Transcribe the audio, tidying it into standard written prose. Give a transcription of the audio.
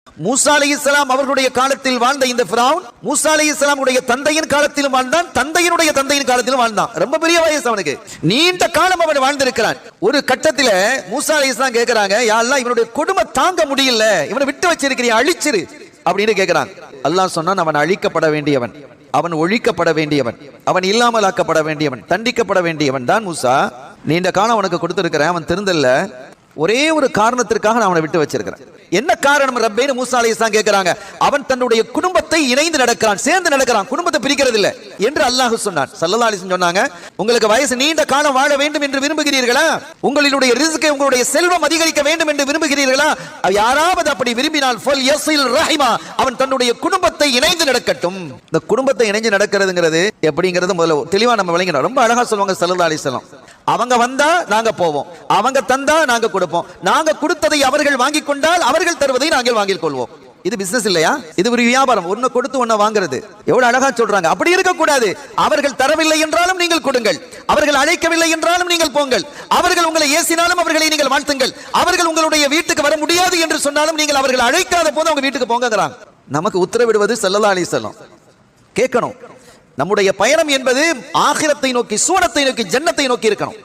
மூசா அலைஹிஸ்ஸலாம் அவர்களுடைய காலத்தில் வாழ்ந்த இந்த ஃபிரௌன் மூசா அலைஹிஸ்ஸலாம் உடைய தந்தையின் காலத்திலும் வாழ்ந்தான், தந்தையினுடைய தந்தையின் காலத்திலும் வாழ்ந்தான். ரொம்ப பெரிய வயசு அவனுக்கு, நீண்ட காலம் அவன் வாழ்ந்திருக்கிறான். ஒரு கட்டத்தில் மூசா அலைஹிஸ்ஸலாம் கேட்கிறாங்க, யா அல்லாஹ் இவனுடைய கொடுமை தாங்க முடியல, இவனை விட்டு வச்சிருக்கிறியா, அழிச்சிரு அப்படின்னு கேட்கிறாங்க. அல்லாஹ் சொன்னான், அவன் அழிக்கப்பட வேண்டியவன், அவன் ஒழிக்கப்பட வேண்டியவன், அவன் இல்லாமலாக்கப்பட வேண்டியவன், தண்டிக்கப்பட வேண்டியவன் தான் மூசா. நீண்ட காலம் அவனுக்கு கொடுத்திருக்கிறேன், அவன் திருந்தல்ல, ஒரே ஒரு காரணத்திற்காக நான் அவனை விட்டு வச்சிருக்கிறேன். என்ன காரணம் ரப்பேன்னு மூசா அலைஹிஸ்ஸலாம் கேட்கிறாங்க. அவன் தன்னுடைய குடும்பத்தை இணைந்து நடக்கிறான், சேர்ந்து நடக்கிறான், குடும்பத்தை பிரிக்கிறது இல்லை என்று அல்லாஹ் சொன்னான். ஸல்லல்லாஹு அலைஹி வஸல்லம் சொன்னாங்க, உங்களுக்கு வயசு நீண்ட காலம் வாழ வேண்டும் என்று விரும்புகிறீர்களா, உங்களுடைய ரிஸ்கை உங்களுடைய செல்வம் அதிகரிக்க வேண்டும் என்று விரும்புகிறீர்களா, யாராவது அப்படி விரும்பினால் ஃபல் யஸில் ரஹிமா, அவன் தன்னுடைய குடும்பத்தை இணைந்து நடக்கட்டும். இந்த குடும்பத்தை இணைந்து நடக்கிறதுங்கிறது எப்படிங்கிறது முதல்ல தெளிவா நம்ம விளங்கணும். ரொம்ப அழகா சொல்லுவாங்க ஸல்லல்லாஹு அலைஹி வஸல்லம், அவங்க வந்தா நாங்க போவோம், அவங்க தந்தா நாங்க கொடுப்போம், நாங்க கொடுத்ததை அவர்கள் வாங்கிக் கொண்டால் அவர்கள் தருவதை நாங்கள் வாங்கிக் கொள்வோம். இது பிசினஸ் இல்லையா, இது ஒரு வியாபாரம், ஒன்னு கொடுத்து ஒன்ன வாங்குறது. எவ்வளவு அழகா சொல்றாங்க. அப்படி இருக்க கூடாது. அவர்கள் தரவில்லை என்றாலும் நீங்கள் கொடுங்கள், அவர்கள் அழைக்கவில்லை என்றாலும் நீங்கள் போங்கள், அவர்கள் உங்களை ஏசினாலும் அவர்களை நீங்கள் வாழ்த்துங்கள், அவர்கள் உங்களுடைய வீட்டுக்கு வர முடியாது என்று சொன்னாலும் நீங்கள் அவர்கள் அழைக்காத போது அவங்க வீட்டுக்கு போங்கிறாங்க. நமக்கு உத்தரவிடுவது ஸல்லல்லாஹு அலைஹி வஸல்லம். கேட்கணும், நம்முடைய பயணம் என்பது ஆகிரத்தை நோக்கி, சூனத்தை நோக்கி, ஜன்னத்தை நோக்கி இருக்கணும்.